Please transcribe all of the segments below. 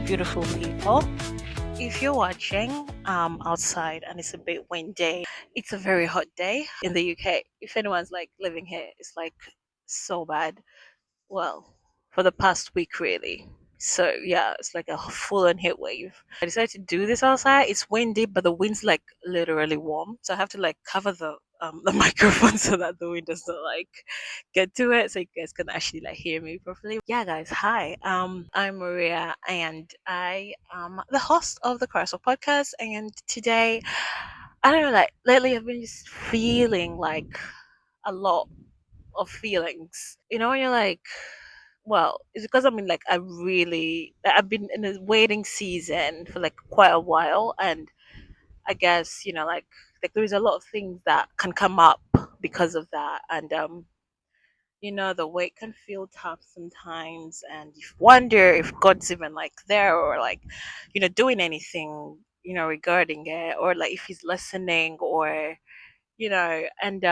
beautiful people. If you're watching outside and it's a bit windy, it's a very hot day in the UK. If anyone's like living here, it's like so bad. Well, for the past week, really. So yeah, it's like a full-on heat wave. I decided to do this outside. It's windy, but the wind's like literally warm, so I have to like cover the microphone so that the wind doesn't like get to it, so you guys can actually like hear me properly. Yeah, guys, hi. I'm Maria, and I am the host of the Carousel podcast. And today, I don't know, like lately, I've been just feeling like a lot of feelings. You know, when you're like, well, it's because I mean, like, I've been in a waiting season for like quite a while, and I guess like there's a lot of things that can come up because of that, and the wait can feel tough sometimes, and you wonder if God's even like there or like, doing anything, regarding it, or like if He's listening, or and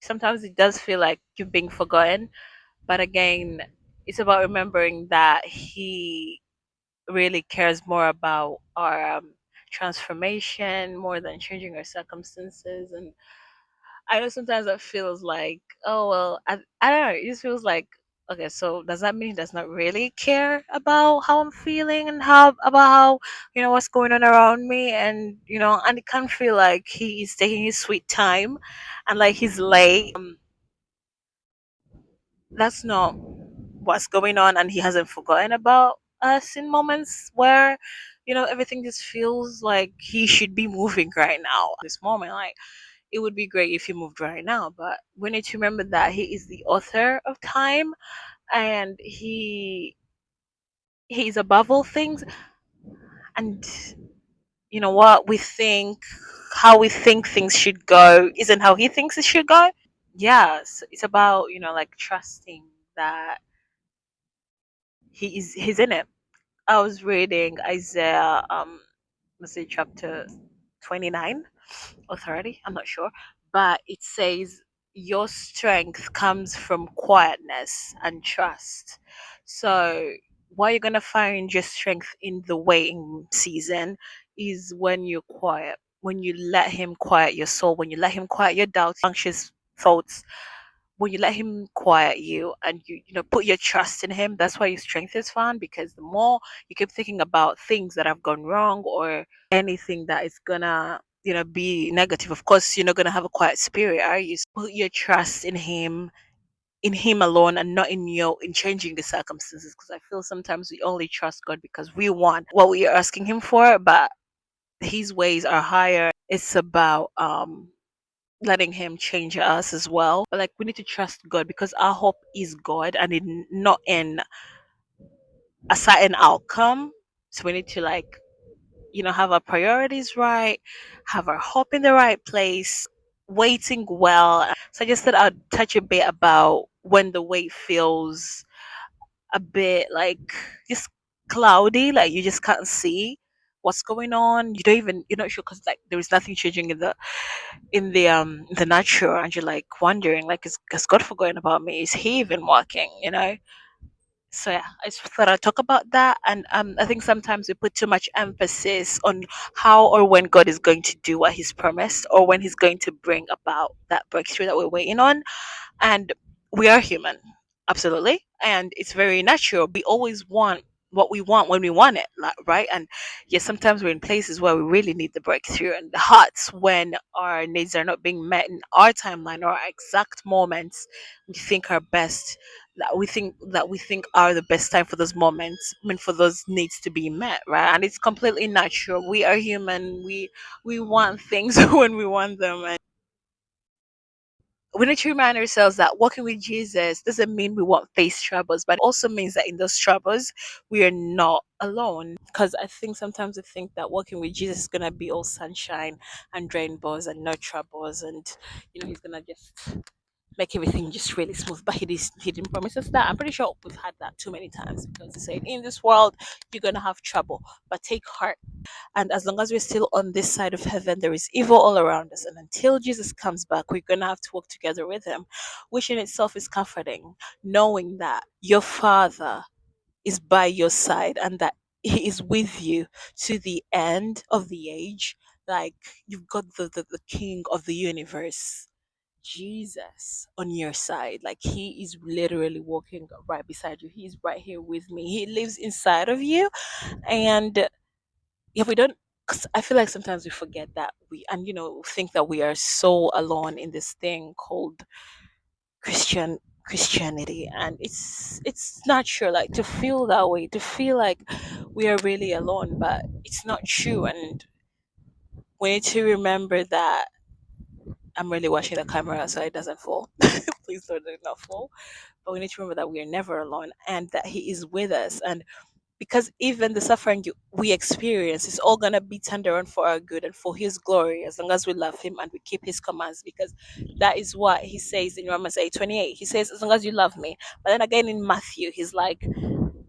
sometimes it does feel like you're being forgotten. But again, it's about remembering that He really cares more about our transformation more than changing our circumstances. And I know sometimes that feels like, oh, well, I don't know. It just feels like, okay, so does that mean He does not really care about how I'm feeling and how, what's going on around me? And, and it can feel like He is taking His sweet time and like He's late. That's not what's going on, and He hasn't forgotten about us in moments where everything just feels like He should be moving right now. This moment, like, it would be great if He moved right now, but we need to remember that He is the author of time, and He's above all things. And what we think, how we think things should go isn't how He thinks it should go. Yes, it's about like trusting that he's in it. I was reading Isaiah, let's say chapter 29 or 30, I'm not sure, but it says, your strength comes from quietness and trust. So, why you're gonna find your strength in the waiting season is when you're quiet, when you let Him quiet your soul, when you let Him quiet your doubts, anxious thoughts, when you let Him quiet you, and you put your trust in Him. That's why your strength is found, because the more you keep thinking about things that have gone wrong or anything that is gonna be negative, of course you're not gonna have a quiet spirit, are you? So put your trust in Him alone, and not in changing the circumstances, because I feel sometimes we only trust God because we want what we are asking Him for, but His ways are higher. It's about letting Him change us as well. But like, we need to trust God, because our hope is God, and not in a certain outcome. So we need to like, have our priorities right, have our hope in the right place, waiting well. So I just thought I'd touch a bit about when the wait feels a bit like just cloudy, like you just can't see what's going on. You're not sure, because like there is nothing changing in the natural, and you're like wondering, like, has God forgotten about me? Is He even working? So yeah, I just thought I'd talk about that. And I think sometimes we put too much emphasis on how or when God is going to do what He's promised, or when He's going to bring about that breakthrough that we're waiting on. And we are human, absolutely, and it's very natural. We always want what we want when we want it, like, right? And yes, sometimes we're in places where we really need the breakthrough, and the hearts when our needs are not being met in our timeline or our exact moments we think are best, that we think are the best time for those moments, I mean, for those needs to be met, right? And it's completely natural. We are human. We want things when we want them. And we need to remind ourselves that walking with Jesus doesn't mean we won't face troubles, but it also means that in those troubles, we are not alone. Because I think sometimes we think that walking with Jesus is going to be all sunshine and rainbows and no troubles, and He's going to just make everything just really smooth. But He didn't promise us that. I'm pretty sure we've had that too many times, because He said, in this world, you're going to have trouble, but take heart. And as long as we're still on this side of heaven, there is evil all around us. And until Jesus comes back, we're going to have to work together with Him, which in itself is comforting, knowing that your Father is by your side and that he is with you to the end of the age. Like, you've got the king of the universe, Jesus, on your side. Like, he is literally walking right beside you. He's right here with me. He lives inside of you. And if we don't, cause I feel like sometimes we forget that and think that we are so alone in this thing called Christianity, and it's not true. Like, to feel that way, to feel like we are really alone, but it's not true. And we need to remember that. I'm really watching the camera so it doesn't fall. Please don't let it not fall. But we need to remember that we are never alone and that He is with us. And because even the suffering we experience is all going to be turned around for our good and for His glory, as long as we love Him and we keep His commands, because that is what He says in Romans 8:28. He says, as long as you love me. But then again in Matthew, He's like,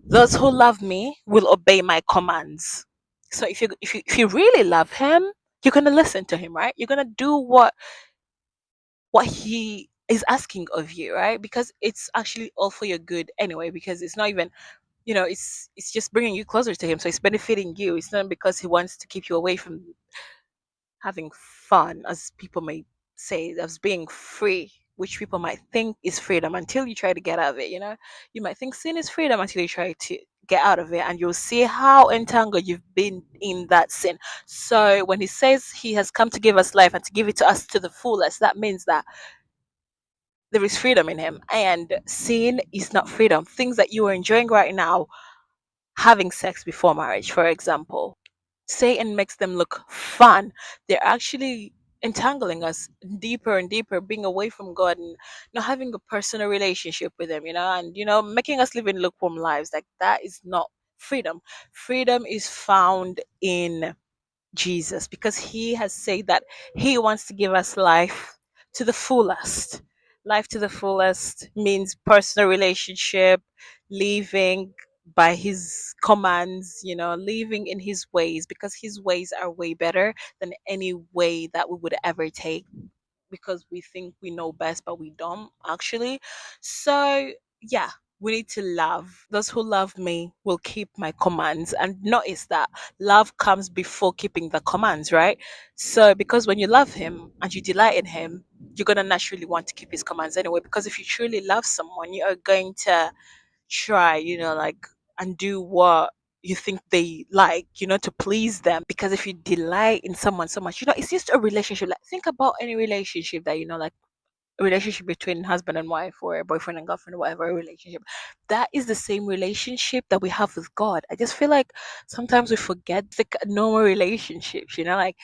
those who love me will obey my commands. So if you really love Him, you're going to listen to Him, right? You're going to do what He is asking of you, right? Because it's actually all for your good anyway, because it's not even, it's just bringing you closer to Him, so it's benefiting you. It's not because He wants to keep you away from having fun, as people may say, as being free, which people might think is freedom until you try to get out of it. You might think sin is freedom until you try to get out of it, and you'll see how entangled you've been in that sin. So when He says He has come to give us life and to give it to us to the fullest, that means that there is freedom in Him, and sin is not freedom. Things that you are enjoying right now, having sex before marriage, for example, Satan makes them look fun. They're actually entangling us deeper and deeper, being away from God and not having a personal relationship with Him, and making us live in lukewarm lives. Like, that is not freedom. Freedom is found in Jesus, because He has said that He wants to give us life to the fullest. Life to the fullest means personal relationship, living by His commands, living in His ways, because His ways are way better than any way that we would ever take, because we think we know best, but we don't actually. So, yeah, we need to love. Those who love me will keep my commands. And notice that love comes before keeping the commands, right? So, because when you love Him and you delight in Him, you're going to naturally want to keep His commands anyway. Because if you truly love someone, you are going to try, like, and do what you think they like, to please them. Because if you delight in someone so much, it's just a relationship. Like, think about any relationship that, like, a relationship between husband and wife, or a boyfriend and girlfriend, or whatever relationship. That is the same relationship that we have with God. I just feel like sometimes we forget the normal relationships, like,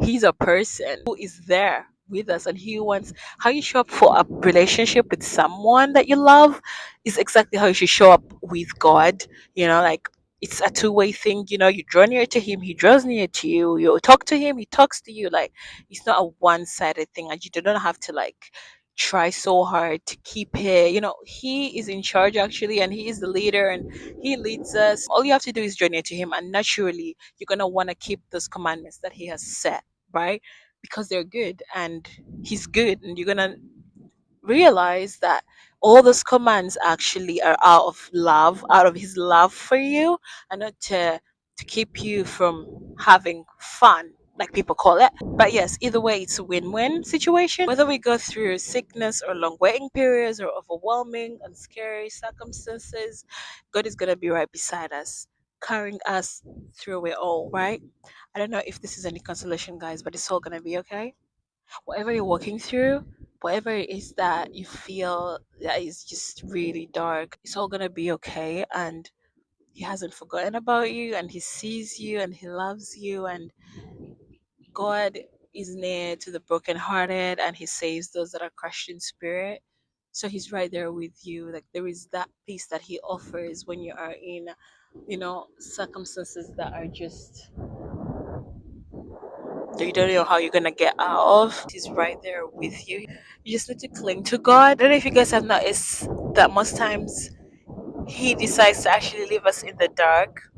He's a person who is there with us, and He wants, how you show up for a relationship with someone that you love is exactly how you should show up with God. Like, it's a two-way thing. You draw near to Him, He draws near to you. You talk to Him, He talks to you. Like, it's not a one-sided thing, and you do not have to, like, try so hard to keep it. He is in charge actually, and He is the leader, and He leads us. All you have to do is journey to Him, and naturally you're gonna want to keep those commandments that He has set, right? Because they're good, and He's good, and you're gonna realize that all those commands actually are out of love, out of His love for you, and not to keep you from having fun, like people call it. But yes, either way, it's a win-win situation. Whether we go through sickness or long waiting periods or overwhelming and scary circumstances, God is gonna be right beside us, carrying us through it all, right? I don't know if this is any consolation, guys, but it's all gonna be okay. Whatever you're walking through, whatever it is that you feel that is just really dark, it's all gonna be okay. And He hasn't forgotten about you, and He sees you, and He loves you, and God is near to the brokenhearted, and He saves those that are crushed in spirit. So He's right there with you. Like, there is that peace that He offers when you are in, circumstances that are just, that you don't know how you're gonna get out of. He's right there with you. You just need to cling to God. I don't know if you guys have noticed that most times He decides to actually leave us in the dark.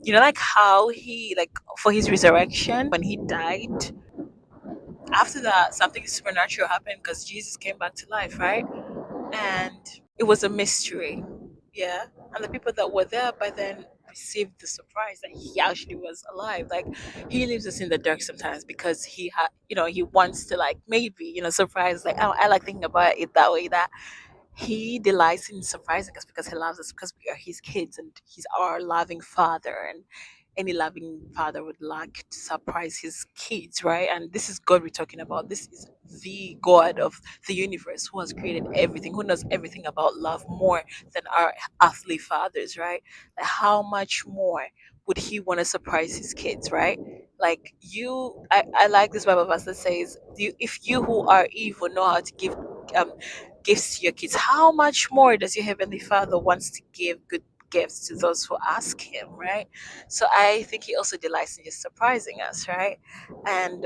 Like how He, like, for His resurrection, when He died, after that something supernatural happened because Jesus came back to life, right? And it was a mystery. Yeah, and the people that were there by then received the surprise that he actually was alive. Like, he leaves us in the dark sometimes because he wants to, like, maybe, surprise. Like, I like thinking about it that way, that he delights in surprising us because he loves us, because we are his kids and he's our loving father. And any loving father would like to surprise his kids, right? And this is God we're talking about. This is the God of the universe, who has created everything, who knows everything about love more than our earthly fathers, right? Like, how much more would he want to surprise his kids, right? Like, I like this Bible verse that says, if you who are evil know how to give um, gifts to your kids, how much more does your heavenly Father wants to give good gifts to those who ask him, right? So I think he also delights in just surprising us, right? And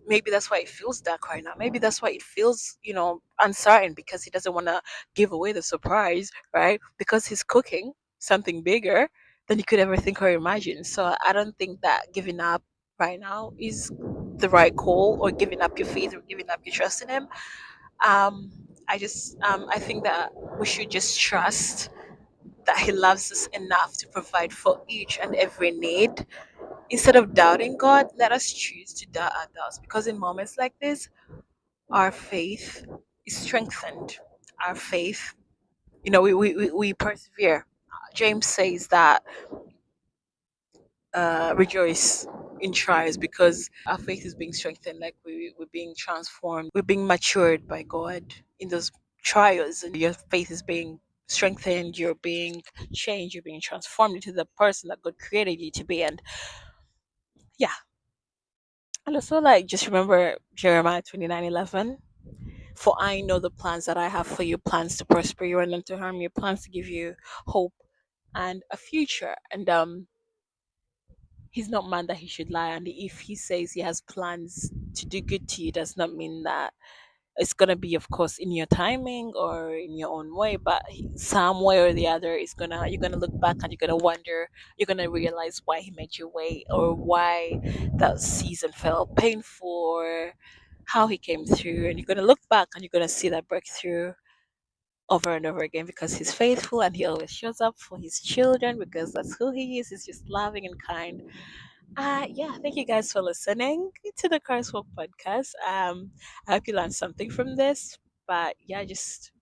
maybe that's why it feels dark right now. Maybe that's why it feels, uncertain, because he doesn't want to give away the surprise, right? Because he's cooking something bigger than you could ever think or imagine. So I don't think that giving up right now is the right call, or giving up your faith, or giving up your trust in him. um I think that we should just trust that he loves us enough to provide for each and every need. Instead of doubting God, let us choose to doubt our doubts, because in moments like this, our faith is strengthened. Our faith, we persevere. James says that, rejoice in trials, because our faith is being strengthened. Like, we're being transformed, we're being matured by God in those trials, and your faith is being strengthened, you're being changed, you're being transformed into the person that God created you to be. And yeah, and also, like, just remember Jeremiah 29:11. For I know the plans that I have for you, plans to prosper you and not to harm you, plans to give you hope and a future. And he's not man that he should lie. And if he says he has plans to do good to you, does not mean that it's gonna be, of course, in your timing or in your own way, but some way or the other, is gonna you're gonna look back and you're gonna wonder, you're gonna realize why he made you wait, or why that season felt painful, or how he came through. And you're gonna look back and you're gonna see that breakthrough over and over again, because he's faithful and he always shows up for his children, because that's who he is. He's just loving and kind. Yeah, thank you guys for listening to the Cars Walk podcast. I hope you learned something from this. But yeah, just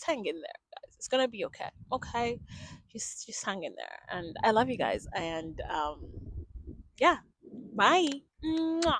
hang in there, guys. It's gonna be okay. Okay, just hang in there. And I love you guys. And yeah, bye. Mwah.